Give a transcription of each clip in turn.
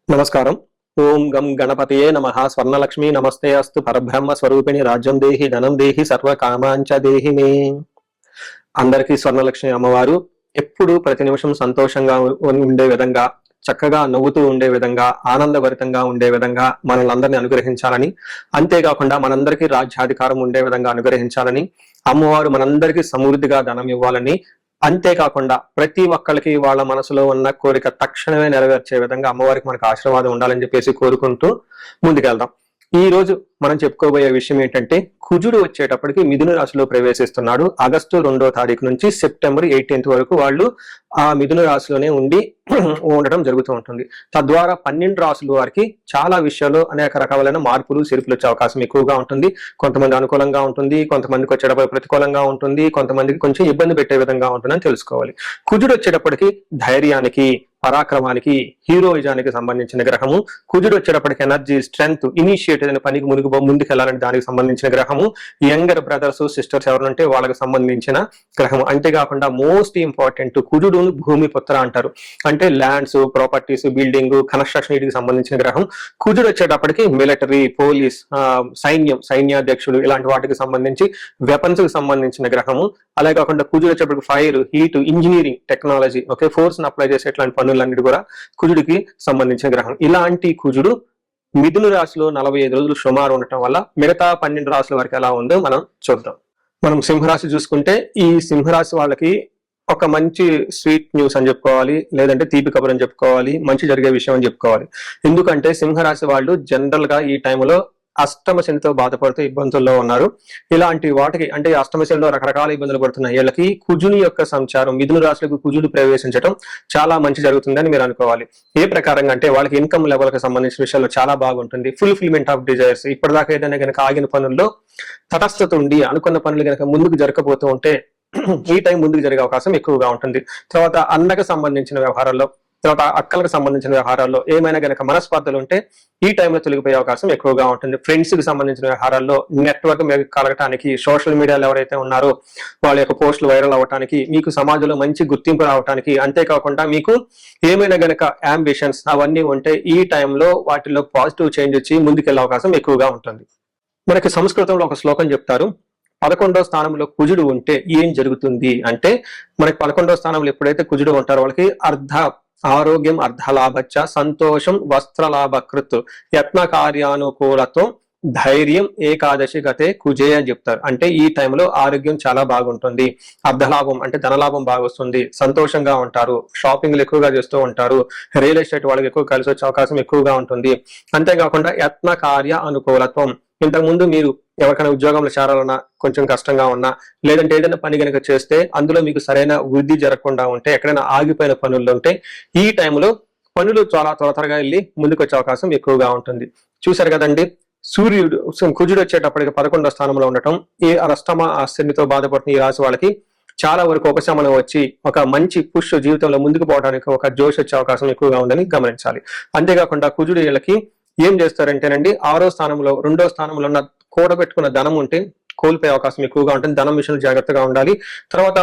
నమస్కారం. ఓం గం గణపతయే నమః. స్వర్ణలక్ష్మి నమస్తే అస్తు. పరబ్రహ్మ స్వరూపిణి రాజ్యం దేహి ధనం దేహి సర్వ కామాంచ దేహి మే. అందరికీ స్వర్ణలక్ష్మి అమ్మవారు ఎప్పుడు ప్రతి నిమిషం సంతోషంగా ఉండే విధంగా, చక్కగా నవ్వుతూ ఉండే విధంగా, ఆనందభరితంగా ఉండే విధంగా మనల్ని అందరినీ అనుగ్రహించాలని, అంతేకాకుండా మనందరికీ రాజ్యాధికారం ఉండే విధంగా అనుగ్రహించాలని, అమ్మవారు మనందరికీ సమృద్ధిగా ధనం ఇవ్వాలని, అంతేకాకుండా ప్రతి ఒక్కరికి వాళ్ళ మనసులో ఉన్న కోరిక తక్షణమే నెరవేర్చే విధంగా అమ్మవారికి మనకు ఆశీర్వాదం ఉండాలని చెప్పేసి కోరుకుంటూ ముందుకెళ్దాం. ఈ రోజు మనం చెప్పుకోబోయే విషయం ఏంటంటే, కుజుడు వచ్చేటప్పటికి మిథున రాశిలో ప్రవేశిస్తున్నాడు. ఆగస్టు 2వ తారీఖు నుంచి సెప్టెంబర్ 18th వరకు వాళ్ళు ఆ మిథున రాశిలోనే ఉండడం జరుగుతూ ఉంటుంది. తద్వారా 12 రాశుల వారికి చాలా విషయాల్లో అనేక రకాలైన మార్పులు చేర్పులు వచ్చే అవకాశం ఎక్కువగా ఉంటుంది. కొంతమంది అనుకూలంగా ఉంటుంది, కొంతమందికి వచ్చేటప్పుడు ప్రతికూలంగా ఉంటుంది, కొంతమందికి కొంచెం ఇబ్బంది పెట్టే విధంగా ఉంటుందని తెలుసుకోవాలి. కుజుడు వచ్చేటప్పటికి ధైర్యానికి, పరాక్రమానికి, హీరోయిజానికి సంబంధించిన గ్రహము. కుజుడు వచ్చేటప్పటికి ఎనర్జీ, స్ట్రెంగ్త్, ఇనిషియేటివ్ అనే పనికి ముందుకెళ్లాలని దానికి సంబంధించిన గ్రహము. యంగర్ బ్రదర్స్ సిస్టర్స్ ఎవరంటే వాళ్ళకి సంబంధించిన గ్రహము. అంతేకాకుండా మోస్ట్ ఇంపార్టెంట్, కుజుడు భూమి పుత్ర అంటారు. అంటే ల్యాండ్స్, ప్రాపర్టీస్, బిల్డింగ్, కన్స్ట్రక్షన్ వీటికి సంబంధించిన గ్రహం. కుజుడు వచ్చేటప్పటికి మిలిటరీ, పోలీస్, సైన్యాధ్యక్షుడు ఇలాంటి వాటికి సంబంధించి వెపన్స్ కి సంబంధించిన గ్రహము. అలాగే కాకుండా కుజుడు వచ్చేటప్పటికి fire, heat, engineering, technology, force ని అప్లై చేసే ఇట్లాంటి పనులన్నిటి కూడా కుజుడికి సంబంధించిన గ్రహం. ఇలాంటి కుజుడు మిథున రాశిలో 45 రోజులు సుమారు ఉండటం వల్ల మిగతా 12 రాశుల వరకు ఎలా ఉందో మనం చూద్దాం. మనం సింహరాశి చూసుకుంటే, ఈ సింహరాశి వాళ్ళకి ఒక మంచి స్వీట్ న్యూస్ అని చెప్పుకోవాలి, లేదంటే తీపి కబురు అని చెప్పుకోవాలి, మంచి జరిగే విషయం అని చెప్పుకోవాలి. ఎందుకంటే సింహరాశి వాళ్ళు జనరల్ గా ఈ టైంలో అష్టమ శనితో బాధపడుతూ ఇబ్బందుల్లో ఉన్నారు. ఇలాంటి వాటికి అంటే అష్టమ శనిలో రకరకాల ఇబ్బందులు పడుతున్నాయి. వీళ్ళకి కుజుని యొక్క సంచారం, మిథున రాశులకు కుజుడు ప్రవేశించడం చాలా మంచి జరుగుతుందని మీరు అనుకోవాలి. ఏ ప్రకారంగా అంటే వాళ్ళకి ఇన్కమ్ లెవెల్ కి సంబంధించిన విషయాల్లో చాలా బాగుంటుంది. ఫుల్ఫిల్మెంట్ ఆఫ్ డిజైర్స్, ఇప్పటిదాకా ఏదైనా కనుక ఆగిన పనుల్లో తటస్థత ఉండి అనుకున్న పనులు కనుక ముందుకు జరగకపోతూ ఉంటే ఈ టైం ముందుకు జరిగే అవకాశం ఎక్కువగా ఉంటుంది. తర్వాత అన్నకు సంబంధించిన వ్యవహారాల్లో, తర్వాత అక్కలకు సంబంధించిన వ్యవహారాల్లో ఏమైనా గనక మనస్పర్ధలు ఉంటే ఈ టైంలో తొలగిపోయే అవకాశం ఎక్కువగా ఉంటుంది. ఫ్రెండ్స్ కి సంబంధించిన వ్యవహారాల్లో నెట్వర్క్ కలగటానికి, సోషల్ మీడియాలో ఎవరైతే ఉన్నారో వాళ్ళ యొక్క పోస్టులు వైరల్ అవ్వటానికి, మీకు సమాజంలో మంచి గుర్తింపు రావడానికి, అంతేకాకుండా మీకు ఏమైనా గనక అంబిషన్స్ అవన్నీ ఉంటే ఈ టైంలో వాటిలో పాజిటివ్ చేంజ్ వచ్చి ముందుకెళ్లే అవకాశం ఎక్కువగా ఉంటుంది. మనకి సంస్కృతంలో ఒక శ్లోకం చెప్తారు, 11వ స్థానంలో కుజుడు ఉంటే ఏం జరుగుతుంది అంటే, మనకి 11వ స్థానంలో ఎప్పుడైతే కుజుడు ఉంటారో వాళ్ళకి ఆరోగ్యం అర్ధలాభచ్చ, సంతోషం వస్త్రలాభకృత్, యత్న కార్యానుకూలతో, ధైర్యం ఏకాదశి గతే కుజే అని చెప్తారు. అంటే ఈ టైంలో ఆరోగ్యం చాలా బాగుంటుంది, అర్ధలాభం అంటే ధనలాభం బాగా వస్తుంది, సంతోషంగా ఉంటారు, షాపింగ్లు ఎక్కువగా చేస్తూ ఉంటారు, రియల్ ఎస్టేట్ వాళ్ళకి ఎక్కువ కలిసి వచ్చే అవకాశం ఎక్కువగా ఉంటుంది. అంతేకాకుండా యత్న కార్య అనుకూలత్వం, ఇంతకుముందు మీరు ఎవరికైనా ఉద్యోగంలో చేరాలన్నా కొంచెం కష్టంగా ఉన్నా, లేదంటే ఏదైనా పని కనుక చేస్తే అందులో మీకు సరైన వృద్ధి జరగకుండా ఉంటే, ఎక్కడైనా ఆగిపోయిన పనుల్లో ఉంటే ఈ టైంలో పనులు చాలా త్వరగా వెళ్ళి ముందుకు వచ్చే అవకాశం ఎక్కువగా ఉంటుంది. చూశారు కదండి, సూర్యుడు కుజుడు వచ్చేటప్పటికి 11వ స్థానంలో ఉండటం, ఈ అష్టమ శనితో బాధపడుతున్న ఈ రాశి వాళ్ళకి చాలా వరకు ఉపశమనం వచ్చి ఒక మంచి పుష్ జీవితంలో ముందుకు పోవడానికి ఒక జోష్ వచ్చే అవకాశం ఎక్కువగా ఉందని గమనించాలి. అంతేకాకుండా కుజుడు వీళ్ళకి ఏం చేస్తారంటేనండి, 6వ స్థానంలో 2వ స్థానంలో ఉన్న కూడబెట్టుకున్న ధనం ఉంటే కోల్పోయే అవకాశం ఎక్కువగా ఉంటుంది. ధనం విషయంలో జాగ్రత్తగా ఉండాలి. తర్వాత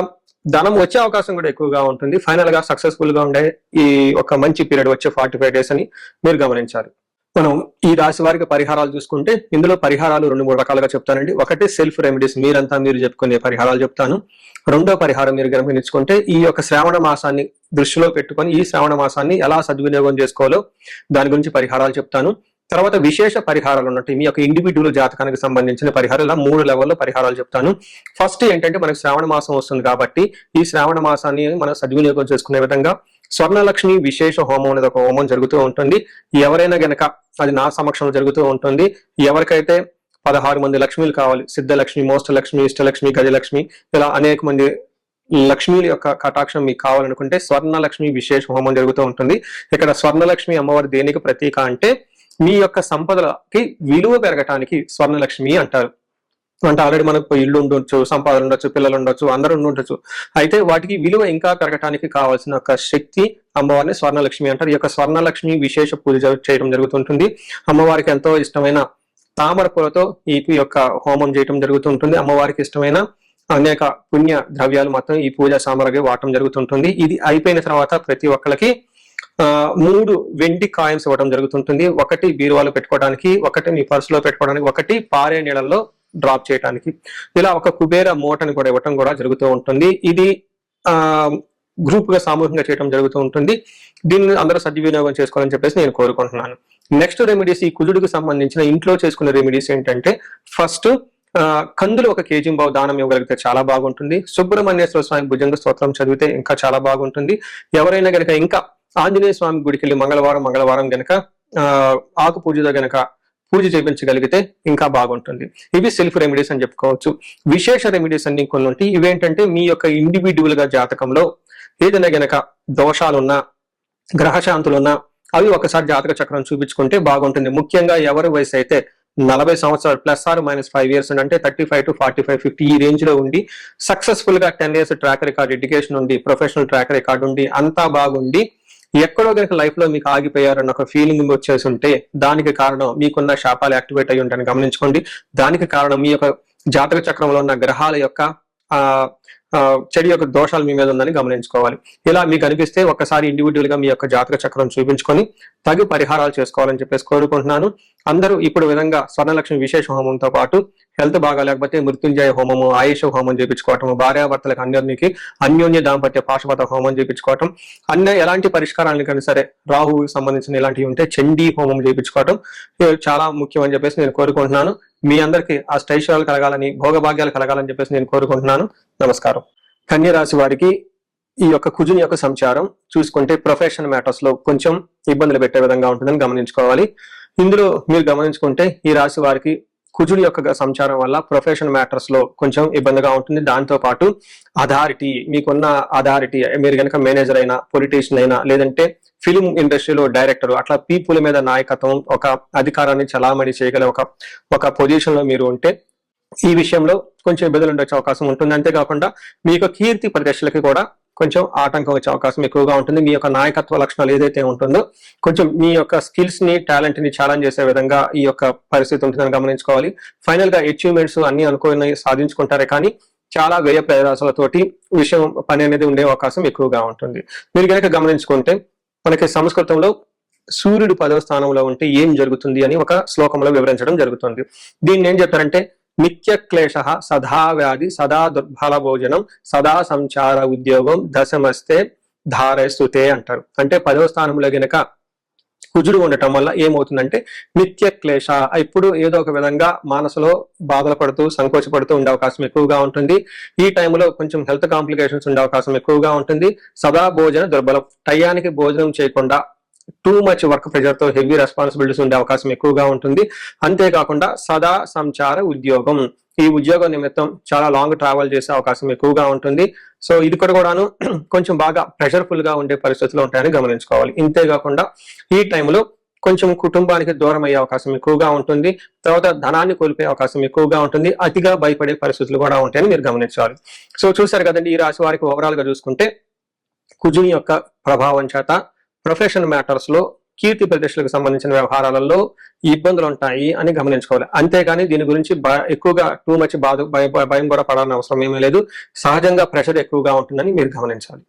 ధనం వచ్చే అవకాశం కూడా ఎక్కువగా ఉంటుంది. ఫైనల్ గా సక్సెస్ఫుల్ గా ఉండే ఈ ఒక మంచి పీరియడ్ వచ్చే 45 days అని మీరు గమనించాలి. మనం ఈ రాశి వారికి పరిహారాలు చూసుకుంటే, ఇందులో పరిహారాలు 2-3 రకాలుగా చెప్తానండి. ఒకటి సెల్ఫ్ రెమెడీస్, మీరు చెప్పుకునే పరిహారాలు చెప్తాను. రెండో పరిహారం మీరు గమనించుకుంటే, ఈ యొక్క శ్రావణ మాసాన్ని దృష్టిలో పెట్టుకొని ఈ శ్రావణ మాసాన్ని ఎలా సద్వినియోగం చేసుకోవాలో దాని గురించి పరిహారాలు చెప్తాను. తర్వాత విశేష పరిహారాలు ఉన్నట్టు మీ యొక్క ఇండివిడ్యువల్ జాతకానికి సంబంధించిన పరిహారాలు, ఇలా 3 లెవెల్లో పరిహారాలు చెప్తాను. ఫస్ట్ ఏంటంటే, మనకి శ్రావణ మాసం వస్తుంది కాబట్టి ఈ శ్రావణ మాసాన్ని మనం సద్వినియోగం చేసుకునే విధంగా స్వర్ణలక్ష్మి విశేష హోమం అనేది ఒక హోమం జరుగుతూ ఉంటుంది. ఎవరైనా గనక అది నా సమక్షంలో జరుగుతూ ఉంటుంది. ఎవరికైతే 16 మంది లక్ష్మీలు కావాలి, సిద్ధలక్ష్మి, మోష్టలక్ష్మి, ఇష్టలక్ష్మి, గజలక్ష్మి, ఇలా అనేక మంది లక్ష్మీల యొక్క కటాక్షం మీకు కావాలనుకుంటే స్వర్ణలక్ష్మి విశేష హోమం జరుగుతూ ఉంటుంది. ఇక్కడ స్వర్ణలక్ష్మి అమ్మవారి దేనికి ప్రతీక అంటే, మీ యొక్క సంపదలకి విలువ పెరగటానికి స్వర్ణలక్ష్మి అంటారు. అంటే ఆల్రెడీ మనకు ఇల్లు ఉండొచ్చు, సంపాదన ఉండొచ్చు, పిల్లలు ఉండొచ్చు, అందరూ ఉండొచ్చు. అయితే వాటికి విలువ ఇంకా పెరగటానికి కావాల్సిన ఒక శక్తి అమ్మవారిని స్వర్ణలక్ష్మి అంటారు. ఈ యొక్క స్వర్ణలక్ష్మి విశేష పూజ చేయడం జరుగుతుంటుంది. అమ్మవారికి ఎంతో ఇష్టమైన తామర పూలతో ఈ యొక్క హోమం చేయడం జరుగుతుంటుంది. అమ్మవారికి ఇష్టమైన అనేక పుణ్య ద్రవ్యాలు మొత్తం ఈ పూజా సామగ్రి వాడటం జరుగుతుంటుంది. ఇది అయిపోయిన తర్వాత ప్రతి ఒక్కరికి 3 వెండి కాయిన్స్ ఇవ్వడం జరుగుతుంటుంది. ఒకటి బీరువాలో పెట్టుకోవడానికి, ఒకటి మీ పర్సులో పెట్టుకోవడానికి, ఒకటి పారే నీళ్ళల్లో డ్రాప్ చేయడానికి. ఇలా ఒక కుబేర మూటని కూడా ఇవ్వటం కూడా జరుగుతూ ఉంటుంది. ఇది గ్రూప్ గా సామూహికంగా చేయడం జరుగుతూ ఉంటుంది. దీన్ని అందరూ సద్వినియోగం చేసుకోవాలని చెప్పేసి నేను కోరుకుంటున్నాను. నెక్స్ట్ రెమెడీస్, ఈ కుజుడికి సంబంధించిన ఇంట్లో చేసుకునే రెమెడీస్ ఏంటంటే, ఫస్ట్ కందులు 1 కేజీ దానం ఇవ్వగలిగితే చాలా బాగుంటుంది. సుబ్రహ్మణ్యేశ్వర స్వామి భుజంగ స్తోత్రం చదివితే ఇంకా చాలా బాగుంటుంది. ఎవరైనా గనక ఇంకా ఆంజనేయ స్వామి గుడికి వెళ్ళి మంగళవారం గనక ఆకు పూజతో గనక పూజ చేయించగలిగితే ఇంకా బాగుంటుంది. ఇవి సెల్ఫ్ రెమెడీస్ అని చెప్పుకోవచ్చు. విశేష రెమెడీస్ అన్ని కొన్ని ఉంటాయి. ఇవేంటంటే మీ యొక్క ఇండివిడ్యువల్ గా జాతకంలో ఏదైనా గనక దోషాలున్నా, గ్రహశాంతులున్నా అవి ఒకసారి జాతక చక్రం చూపించుకుంటే బాగుంటుంది. ముఖ్యంగా ఎవరి వయసు అయితే 40 సంవత్సరాలు +or-5 years అంటే 35 to 45, 50 ఈ రేంజ్ లో ఉండి సక్సెస్ఫుల్ గా 10 years ట్రాక్ రికార్డ్, ఎడ్యుకేషన్ ఉండి, ప్రొఫెషనల్ ట్రాక్ రికార్డ్ ఉండి, అంతా బాగుండి ఎక్కడో కనుక లైఫ్ లో మీకు ఆగిపోయారన్న ఒక ఫీలింగ్ వచ్చేసి ఉంటే దానికి కారణం మీకున్న శాపాలు యాక్టివేట్ అయ్యి ఉంటాయని గమనించుకోండి. దానికి కారణం మీ యొక్క జాతక చక్రంలో ఉన్న గ్రహాల యొక్క చెడు యొక్క దోషాలు మీ మీద ఉందని గమనించుకోవాలి. ఇలా మీకు అనిపిస్తే ఒక్కసారి ఇండివిడ్యువల్ గా మీ యొక్క జాతక చక్రం చూపించుకొని తగు పరిహారాలు చేసుకోవాలని చెప్పేసి కోరుకుంటున్నాను. అందరూ ఇప్పుడు విధంగా స్వర్ణలక్ష్మి విశేష హోమంతో పాటు హెల్త్ బాగా లేకపోతే మృత్యుంజయ హోమము, ఆయుష హోమం చేయించుకోవటం, భార్యాభర్తలకు అన్యోన్య దాంపత్య పాశుపత హోమం చేయించుకోవటం, ఎలాంటి పరిష్కారాలకైనా సరే రాహువుకి సంబంధించిన ఇలాంటివి ఉంటే చండీ హోమం చేయించుకోవటం చాలా ముఖ్యం అని చెప్పేసి నేను కోరుకుంటున్నాను. మీ అందరికీ ఆ ఐశ్వర్యాలు కలగాలని, భోగభాగ్యాలు కలగాలని చెప్పేసి నేను కోరుకుంటున్నాను. నమస్కారం. కన్య రాశి వారికి ఈ యొక్క కుజుని యొక్క సంచారం చూసుకుంటే ప్రొఫెషన్ మ్యాటర్స్ లో కొంచెం ఇబ్బందులు పెట్టే విధంగా ఉంటుందని గమనించుకోవాలి. ఇందులో మీరు గమనించుకుంటే ఈ రాశి వారికి కుజుడి యొక్క సంచారం వల్ల ప్రొఫెషన్ మ్యాటర్స్ లో కొంచెం ఇబ్బందిగా ఉంటుంది. దాంతో పాటు అథారిటీ, మీకున్న అథారిటీ, మీరు కనుక మేనేజర్ అయినా, పొలిటీషియన్ అయినా, లేదంటే ఫిలిం ఇండస్ట్రీలో డైరెక్టర్, అట్లా పీపుల్ మీద నాయకత్వం, ఒక అధికారాన్ని చలామణి చేయగల ఒక పొజిషన్ లో మీరు ఉంటే ఈ విషయంలో కొంచెం ఇబ్బందులు ఉండొచ్చే అవకాశం ఉంటుంది. అంతేకాకుండా మీ యొక్క కీర్తి ప్రతిష్టలకి కూడా కొంచెం ఆటంకం వచ్చే అవకాశం ఎక్కువగా ఉంటుంది. మీ యొక్క నాయకత్వ లక్షణాలు ఏదైతే ఉంటుందో కొంచెం మీ యొక్క స్కిల్స్ ని, టాలెంట్ ని ఛాలెంజ్ చేసే విధంగా ఈ యొక్క పరిస్థితి ఉంటుందని గమనించుకోవాలి. ఫైనల్ గా అచీవ్మెంట్స్ అన్ని అనుకుని సాధించుకుంటారే కానీ చాలా వ్యయ ప్రయాసాలతోటి పని అనేది ఉండే అవకాశం ఎక్కువగా ఉంటుంది. మీరు కనుక గమనించుకుంటే మనకి సంస్కృతంలో సూర్యుడు 10వ స్థానంలో ఉంటే ఏం జరుగుతుంది అని ఒక శ్లోకంలో వివరించడం జరుగుతుంది. దీన్ని ఏం చెప్తారంటే, నిత్య క్లేశ సదా వ్యాధి సదా దుర్బల భోజనం సదా సంచార ఉద్యోగం దశమస్తే ధారస్తుతే అంటారు. అంటే 10వ స్థానంలో గనక కుజుడు ఉండటం వల్ల ఏమవుతుందంటే నిత్య క్లేశ, ఇప్పుడు ఏదో ఒక విధంగా మనసులో బాధలు పడుతూ సంకోచపడుతూ ఉండే అవకాశం ఎక్కువగా ఉంటుంది. ఈ టైంలో కొంచెం హెల్త్ కాంప్లికేషన్స్ ఉండే అవకాశం ఎక్కువగా ఉంటుంది. సదా భోజన దుర్బలం, టయానికి భోజనం చేయకుండా టూ మచ్ వర్క్ ప్రెషర్ తో హెవీ రెస్పాన్సిబిలిటీస్ ఉండే అవకాశం ఎక్కువగా ఉంటుంది. అంతేకాకుండా సదా సంచార ఉద్యోగం, ఈ ఉద్యోగ నిమిత్తం చాలా లాంగ్ ట్రావెల్ చేసే అవకాశం ఎక్కువగా ఉంటుంది. సో ఇది కూడాను కొంచెం బాగా ప్రెషర్ఫుల్ గా ఉండే పరిస్థితులు ఉంటాయని గమనించుకోవాలి. ఇంతేకాకుండా ఈ టైంలో కొంచెం కుటుంబానికి దూరం అయ్యే అవకాశం ఎక్కువగా ఉంటుంది. తర్వాత ధనాన్ని కోల్పోయే అవకాశం ఎక్కువగా ఉంటుంది. అతిగా భయపడే పరిస్థితులు కూడా ఉంటాయని మీరు గమనించాలి. సో చూసారు కదండి, ఈ రాశి వారికి ఓవరాల్ గా చూసుకుంటే కుజుని యొక్క ప్రభావం చేత ప్రొఫెషన్ మ్యాటర్స్ లో, కీర్తి ప్రతిష్టలకు సంబంధించిన వ్యవహారాలలో ఇబ్బందులు ఉంటాయి అని గమనించుకోవాలి. అంతేగాని దీని గురించి ఎక్కువగా టూ మచ్ భయం కూడా పడాలని అవసరం ఏమీ లేదు. సహజంగా ప్రెషర్ ఎక్కువగా ఉంటుందని మీరు గమనించాలి.